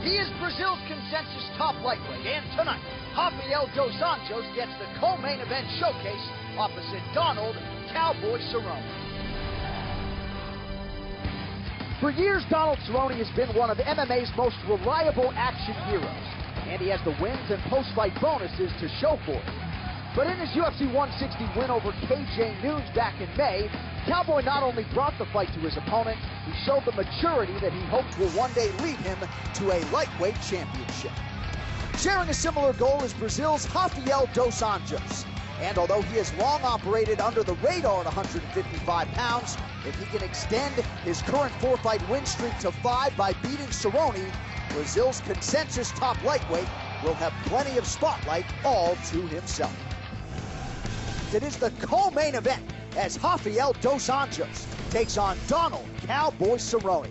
He is Brazil's consensus top lightweight, and tonight, Rafael dos Anjos gets the co-main event showcase opposite Donald Cowboy Cerrone. For years, Donald Cerrone has been one of MMA's most reliable action heroes, and he has the wins and post-fight bonuses to show for it. But in his UFC 160 win over KJ Noons back in May, Cowboy not only brought the fight to his opponent, he showed the maturity that he hopes will one day lead him to a lightweight championship. Sharing a similar goal is Brazil's Rafael dos Anjos. And although he has long operated under the radar at 155 pounds, if he can extend his current 4-fight win streak to 5 by beating Cerrone, Brazil's consensus top lightweight will have plenty of spotlight all to himself. It is the co-main event as Rafael dos Anjos takes on Donald Cowboy Cerrone.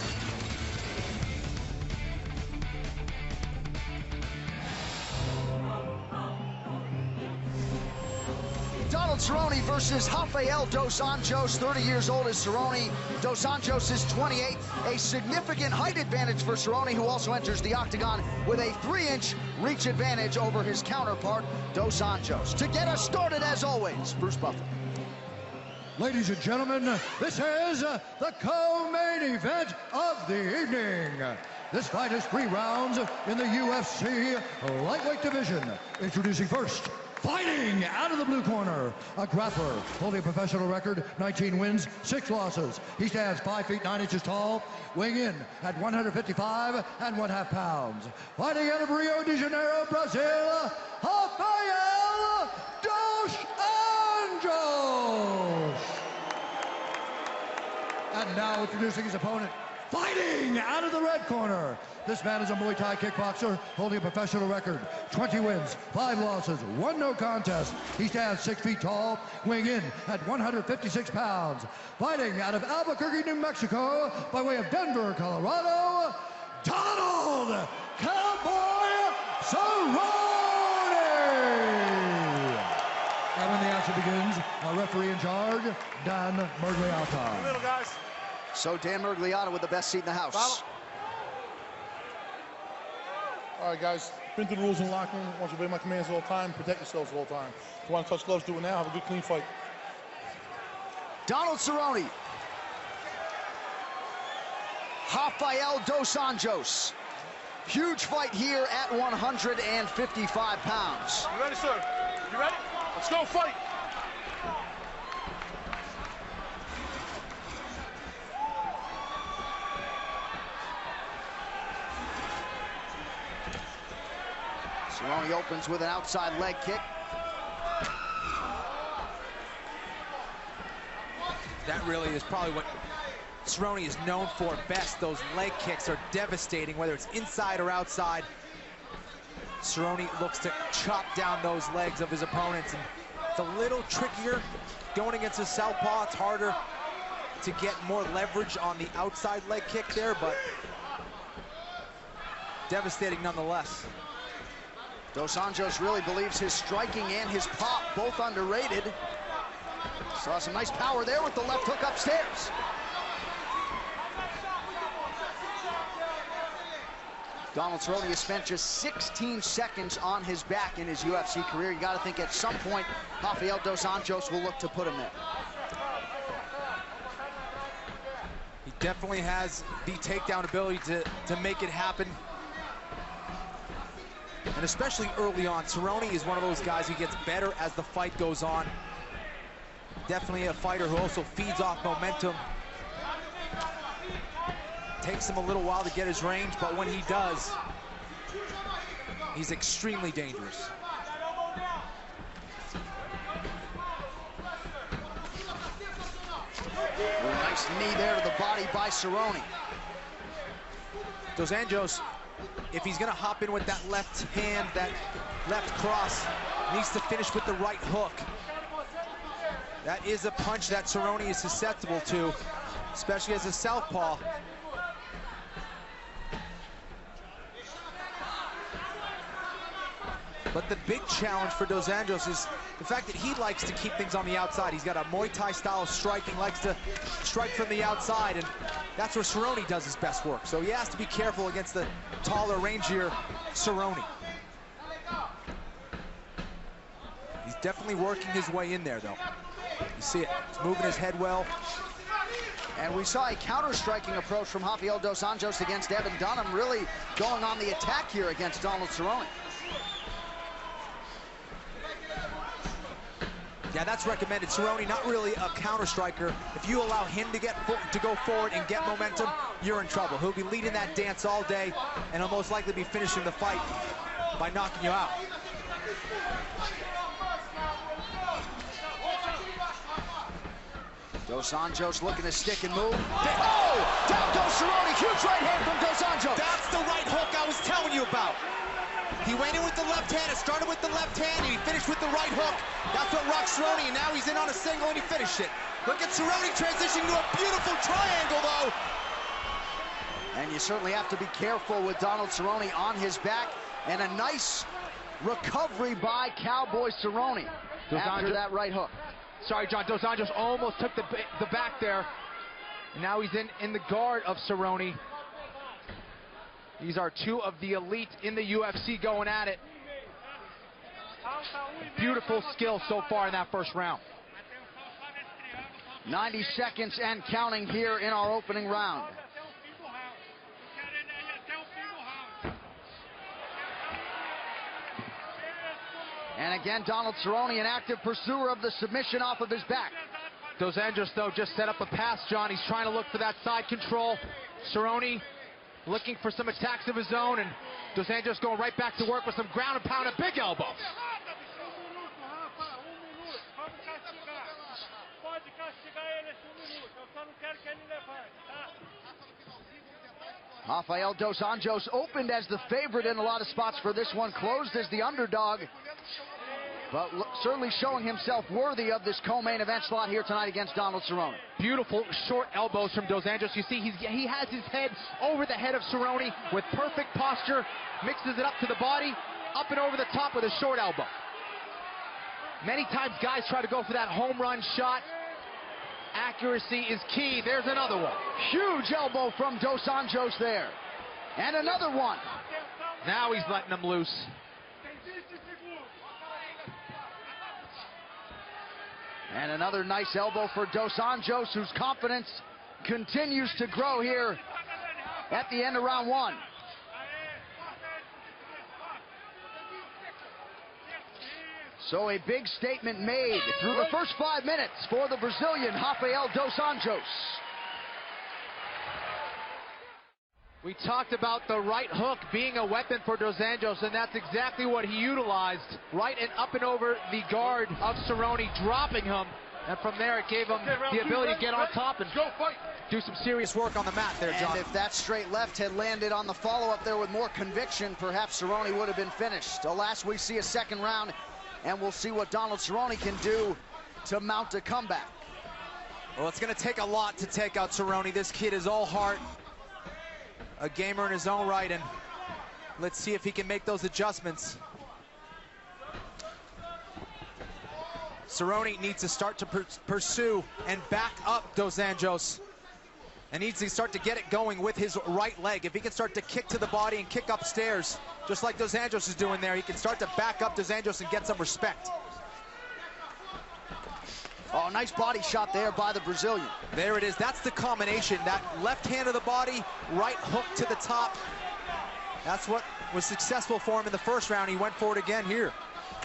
Donald Cerrone versus Rafael dos Anjos, 30 years old is Cerrone. Dos Anjos is 28, a significant height advantage for Cerrone, who also enters the octagon with a 3-inch reach advantage over his counterpart, Dos Anjos. To get us started, as always, Bruce Buffer. Ladies and gentlemen, this is the co-main event of the evening. This fight is 3 rounds in the UFC lightweight division. Introducing first, fighting out of the blue corner, a grappler holding a professional record, 19 wins, 6 losses. He stands 5 feet 9 inches tall, weighing in at 155 1/2 pounds. Fighting out of Rio de Janeiro, Brazil, Rafael dos Anjos. And now introducing his opponent, fighting out of the red corner. This man is a Muay Thai kickboxer holding a professional record, 20 wins, 5 losses, 1 no contest. He stands 6 feet tall, weighing in at 156 pounds. Fighting out of Albuquerque, New Mexico, by way of Denver, Colorado, Donald Cowboy Cerrone! And when the action begins, our referee in charge, Dan Mergliata. Little guys. So Dan Mergliata with the best seat in the house. Follow. All right, guys, been through the rules in the locker room. I want you to obey my commands all the time, protect yourselves all the time. If you want to touch gloves, do it now. Have a good, clean fight. Donald Cerrone. Rafael dos Anjos. Huge fight here at 155 pounds. You ready, sir? You ready? Let's go fight. Cerrone opens with an outside leg kick. That really is probably what Cerrone is known for best. Those leg kicks are devastating, whether it's inside or outside. Cerrone looks to chop down those legs of his opponents, and it's a little trickier going against a southpaw. It's harder to get more leverage on the outside leg kick there, but devastating nonetheless. Dos Anjos really believes his striking and his pop, both underrated. Saw some nice power there with the left hook upstairs. Donald Cerrone has spent just 16 seconds on his back in his UFC career. You got to think at some point, Rafael dos Anjos will look to put him there. He definitely has the takedown ability to make it happen. And especially early on, Cerrone is one of those guys who gets better as the fight goes on. Definitely a fighter who also feeds off momentum. Takes him a little while to get his range, but when he does, he's extremely dangerous. A nice knee there to the body by Cerrone. Dos Anjos, if he's gonna hop in with that left hand, that left cross, needs to finish with the right hook. That is a punch that Cerrone is susceptible to, especially as a southpaw. But the big challenge for Dos Anjos is the fact that he likes to keep things on the outside. He's got a Muay Thai style of striking, likes to strike from the outside, and that's where Cerrone does his best work. So he has to be careful against the taller, rangier Cerrone. He's definitely working his way in there, though. You see it. He's moving his head well. And we saw a counter-striking approach from Rafael dos Anjos against Evan Dunham, really going on the attack here against Donald Cerrone. Yeah, that's recommended. Cerrone, not really a counter-striker. If you allow him to go forward and get momentum, you're in trouble. He'll be leading that dance all day, and he'll most likely be finishing the fight by knocking you out. Dos Anjos looking to stick and move. Oh! Down goes Cerrone. Huge right hand from Dos Anjos. That's the right hook I was telling you about. He went in with the left hand, it started with the left hand, and he finished with the right hook. That's what rocked Cerrone, and now he's in on a single, and he finished it. Look at Cerrone transitioning to a beautiful triangle, though. And you certainly have to be careful with Donald Cerrone on his back. And a nice recovery by Cowboy Cerrone after that right hook. Sorry, John, Dos Anjos almost took the back there. Now he's in the guard of Cerrone. These are two of the elite in the UFC going at it. Beautiful skill so far in that first round. 90 seconds and counting here in our opening round. And again, Donald Cerrone, an active pursuer of the submission off of his back. Dos Anjos, though, just set up a pass, John. He's trying to look for that side control. Cerrone looking for some attacks of his own, and Dos Anjos going right back to work with some ground and pound, a big elbow. Rafael dos Anjos opened as the favorite in a lot of spots for this one, closed as the underdog, but certainly showing himself worthy of this co-main event slot here tonight against Donald Cerrone. Beautiful short elbows from Dos Anjos. You see, he has his head over the head of Cerrone with perfect posture, mixes it up to the body, up and over the top with a short elbow. Many times guys try to go for that home run shot. Accuracy is key. There's another one. Huge elbow from Dos Anjos there. And another one. Now he's letting them loose. And another nice elbow for Dos Anjos, whose confidence continues to grow here at the end of round one. So a big statement made through the first 5 minutes for the Brazilian Rafael dos Anjos. We talked about the right hook being a weapon for Dos Anjos, and that's exactly what he utilized. Right and up and over the guard of Cerrone, dropping him. And from there, it gave him the ability to get on top and do some serious work on the mat there, John. And if that straight left had landed on the follow-up there with more conviction, perhaps Cerrone would have been finished. Alas, we see a second round, and we'll see what Donald Cerrone can do to mount a comeback. Well, it's going to take a lot to take out Cerrone. This kid is all heart, a gamer in his own right, and let's see if he can make those adjustments. Cerrone needs to start to pursue and back up Dos Anjos, and needs to start to get it going with his right leg. If he can start to kick to the body and kick upstairs, just like Dos Anjos is doing there, he can start to back up Dos Anjos and get some respect. Oh, nice body shot there by the Brazilian. There it is. That's the combination. That left hand of the body, right hook to the top. That's what was successful for him in the first round. He went for it again here.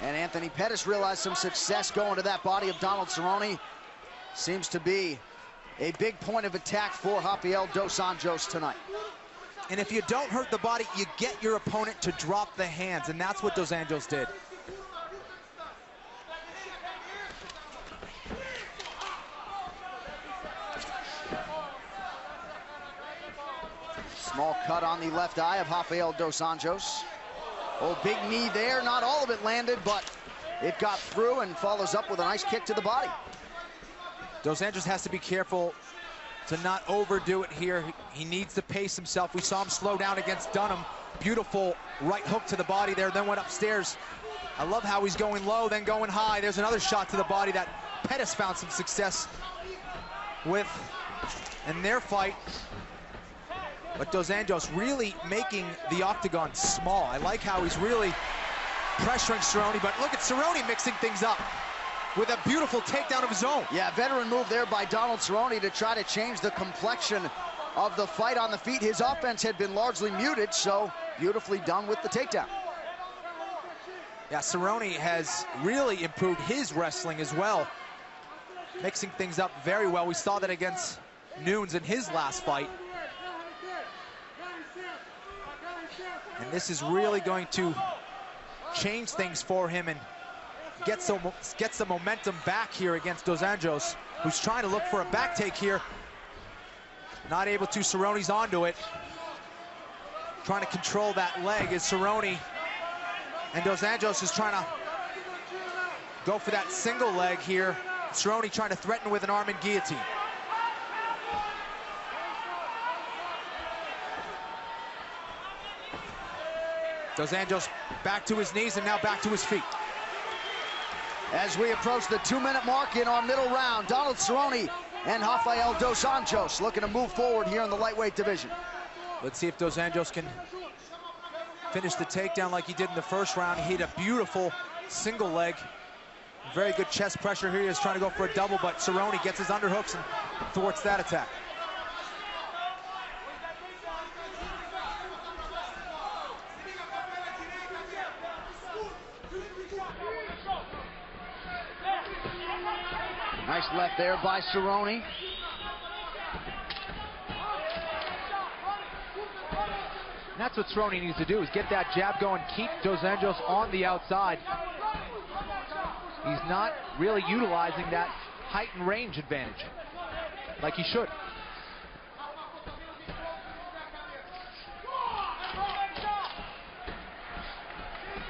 And Anthony Pettis realized some success going to that body of Donald Cerrone. Seems to be a big point of attack for Rafael dos Anjos tonight. And if you don't hurt the body, you get your opponent to drop the hands, and that's what Dos Anjos did. Small cut on the left eye of Rafael dos Anjos. Oh, big knee there. Not all of it landed, but it got through and follows up with a nice kick to the body. Dos Anjos has to be careful to not overdo it here. He needs to pace himself. We saw him slow down against Dunham. Beautiful right hook to the body there, then went upstairs I love how he's going low, then going high. There's another shot to the body that Pettis found some success with in their fight. But Dos Anjos really making the octagon small. I like how he's really pressuring Cerrone, but look at Cerrone mixing things up with a beautiful takedown of his own. Yeah, veteran move there by Donald Cerrone to try to change the complexion of the fight on the feet. His offense had been largely muted, so beautifully done with the takedown. Yeah, Cerrone has really improved his wrestling as well, mixing things up very well. We saw that against Nunes in his last fight. And this is really going to change things for him and get some momentum back here against Dos Anjos, who's trying to look for a back take here. Not able to. Cerrone's onto it. Trying to control that leg as Cerrone, and Dos Anjos is trying to go for that single leg here. Cerrone trying to threaten with an arm and guillotine. Dos Anjos back to his knees and now back to his feet. As we approach the 2-minute mark in our middle round, Donald Cerrone and Rafael dos Anjos looking to move forward here in the lightweight division. Let's see if Dos Anjos can finish the takedown like he did in the first round. He hit a beautiful single leg. Very good chest pressure here. He is trying to go for a double, but Cerrone gets his underhooks and thwarts that attack. Nice left there by Cerrone. And that's what Cerrone needs to do, is get that jab going, keep Dos Anjos on the outside. He's not really utilizing that height and range advantage like he should.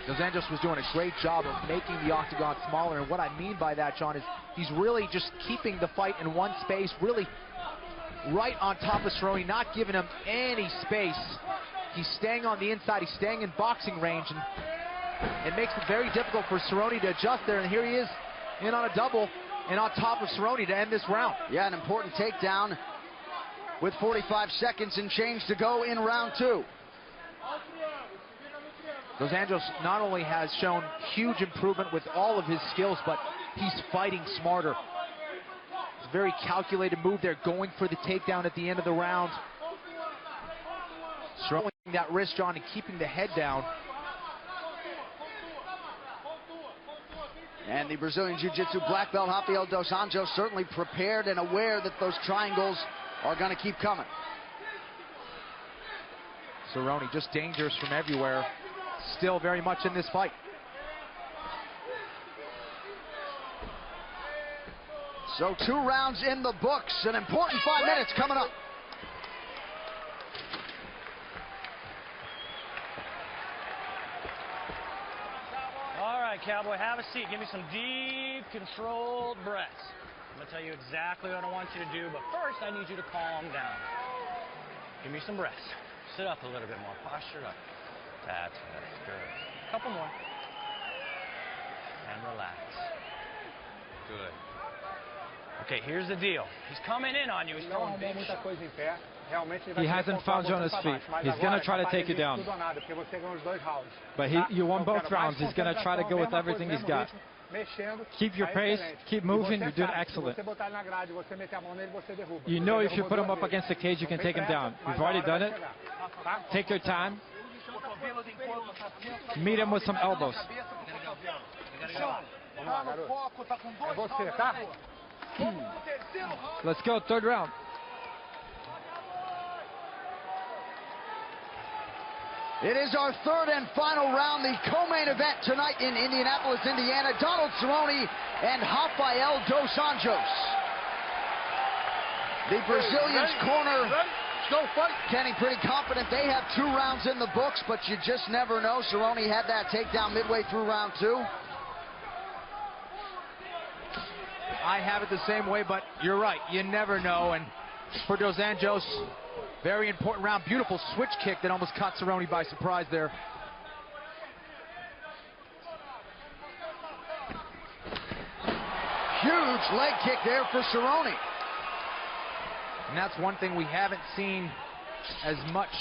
Dos Anjos was doing a great job of making the octagon smaller, and what I mean by that, John, is he's really just keeping the fight in one space, really right on top of Cerrone, not giving him any space. He's staying on the inside, he's staying in boxing range, and it makes it very difficult for Cerrone to adjust there, and here he is in on a double and on top of Cerrone to end this round. Yeah, an important takedown with 45 seconds and change to go in round 2. Dos Anjos not only has shown huge improvement with all of his skills, but he's fighting smarter. It's a very calculated move there, going for the takedown at the end of the round. Throwing that wrist, John, and keeping the head down. And the Brazilian Jiu-Jitsu black belt, Rafael dos Anjos, certainly prepared and aware that those triangles are going to keep coming. Cerrone just dangerous from everywhere. Still very much in this fight. So 2 rounds in the books. An important 5 minutes coming up. All right, Cowboy, have a seat. Give me some deep, controlled breaths. I'm going to tell you exactly what I want you to do, but first I need you to calm down. Give me some breaths. Sit up a little bit more. Posture up. That's right. Good. A couple more. And relax. Good. Okay, here's the deal. He's coming in on you. He's throwing big shots. He hasn't found you on his feet. He's going to try to take you down. But you won both rounds. He's going to try to go with everything he's got. Keep your pace. Keep moving. You're doing excellent. You know if you put him up against the cage, you can take him down. You've already done it. Take your time. Meet him with some elbows. Let's go, 3rd round. It is our 3rd and final round, the co-main event tonight in Indianapolis, Indiana. Donald Cerrone and Rafael dos Anjos. The Brazilians corner Kenny pretty confident they have 2 rounds in the books, but you just never know. Cerrone had that takedown midway through round 2. I have it the same way, but you're right. You never know. And for Dos Anjos, very important round. Beautiful switch kick that almost caught Cerrone by surprise there. Huge leg kick there for Cerrone. And that's one thing we haven't seen as much.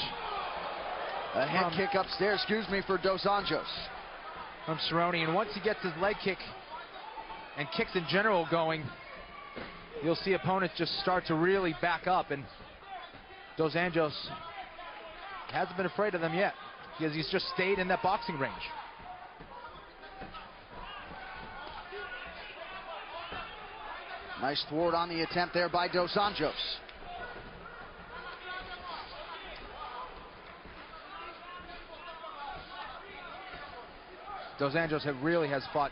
A head kick upstairs, for Dos Anjos. From Cerrone, and once he gets his leg kick and kicks in general going, you'll see opponents just start to really back up, and Dos Anjos hasn't been afraid of them yet because he's just stayed in that boxing range. Nice thwart on the attempt there by Dos Anjos. Dos Anjos really has fought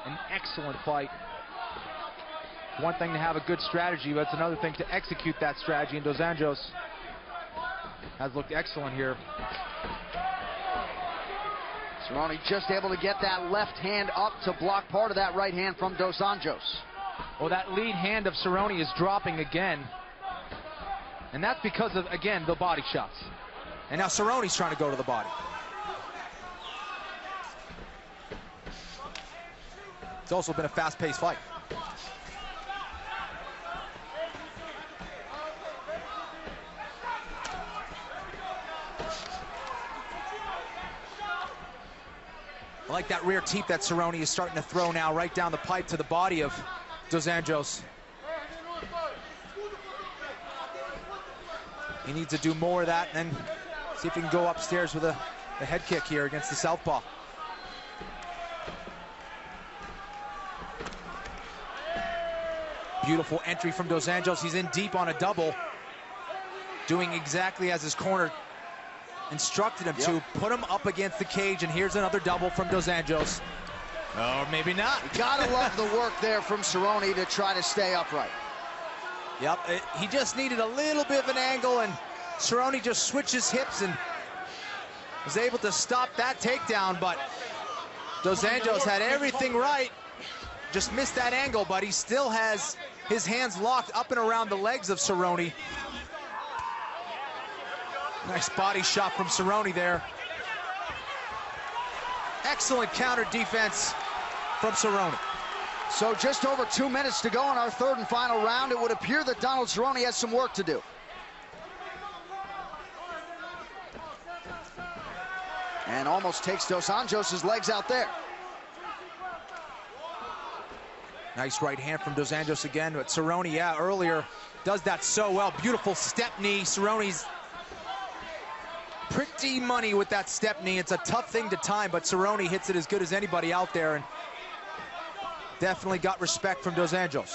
an excellent fight. One thing to have a good strategy, but it's another thing to execute that strategy, and Dos Anjos has looked excellent here. Cerrone just able to get that left hand up to block part of that right hand from Dos Anjos. Well, that lead hand of Cerrone is dropping again, and that's because of, again, the body shots. And now Cerrone's trying to go to the body. It's also been a fast-paced fight. I like that rear teep that Cerrone is starting to throw now right down the pipe to the body of Dos Anjos. He needs to do more of that and then see if he can go upstairs with a head kick here against the southpaw. Beautiful entry from Dos Anjos. He's in deep on a double, doing exactly as his corner instructed him to. Put him up against the cage, and here's another double from Dos Anjos. Or maybe not. You gotta love the work there from Cerrone to try to stay upright. Yep, he just needed a little bit of an angle, and Cerrone just switched his hips and was able to stop that takedown, but Dos Anjos had everything right. Just missed that angle, but he still has his hands locked up and around the legs of Cerrone. Nice body shot from Cerrone there. Excellent counter defense from Cerrone. So just over 2 minutes to go in our third and final round. It would appear that Donald Cerrone has some work to do. And almost takes Dos Anjos' legs out there. Nice right hand from Dos Anjos again, but Cerrone, yeah, earlier does that so well. Beautiful step knee. Cerrone's pretty money with that step knee. It's a tough thing to time, but Cerrone hits it as good as anybody out there, and definitely got respect from Dos Anjos.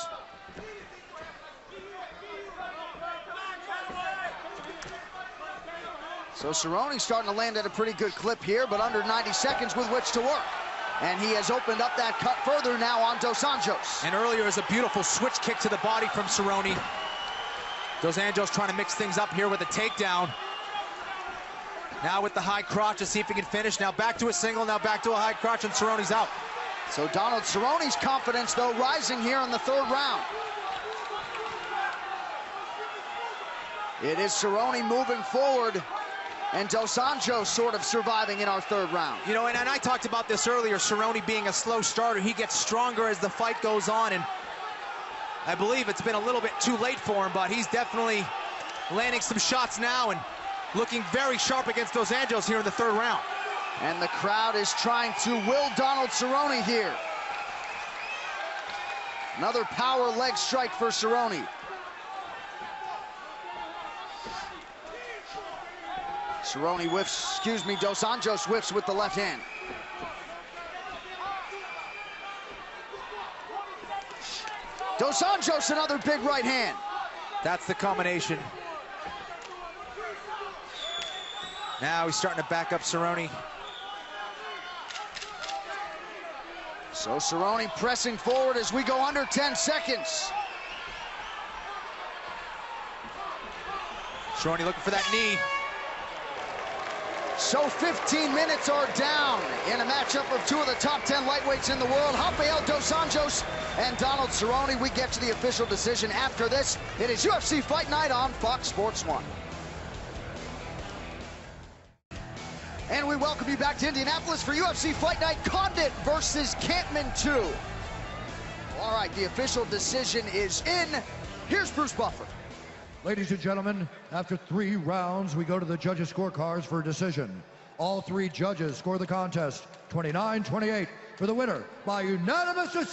So Cerrone's starting to land at a pretty good clip here, but under 90 seconds with which to work. And he has opened up that cut further now on Dos Anjos. And earlier is a beautiful switch kick to the body from Cerrone. Dos Anjos trying to mix things up here with a takedown. Now with the high crotch to see if he can finish. Now back to a single, now back to a high crotch, and Cerrone's out. So Donald Cerrone's confidence, though, rising here in the third round. It is Cerrone moving forward, and Dos Anjos sort of surviving in our third round. You know, and I talked about this earlier, Cerrone being a slow starter. He gets stronger as the fight goes on, and I believe it's been a little bit too late for him, but he's definitely landing some shots now and looking very sharp against Dos Anjos here in the third round. And the crowd is trying to will Donald Cerrone here. Another power leg strike for Cerrone. Cerrone whiffs, Dos Anjos whiffs with the left hand. Dos Anjos, another big right hand. That's the combination. Now he's starting to back up Cerrone. So Cerrone pressing forward as we go under 10 seconds. Cerrone looking for that knee. So 15 minutes are down in a matchup of two of the top 10 lightweights in the world, Rafael dos Anjos and Donald Cerrone. We get to the official decision after this. It is UFC Fight Night on Fox Sports 1. And we welcome you back to Indianapolis for UFC Fight Night. Condit versus Campman 2. All right, the official decision is in. Here's Bruce Buffer. Ladies and gentlemen, after 3 rounds, we go to the judges' scorecards for a decision. All 3 judges score the contest 29-28 for the winner by unanimous decision.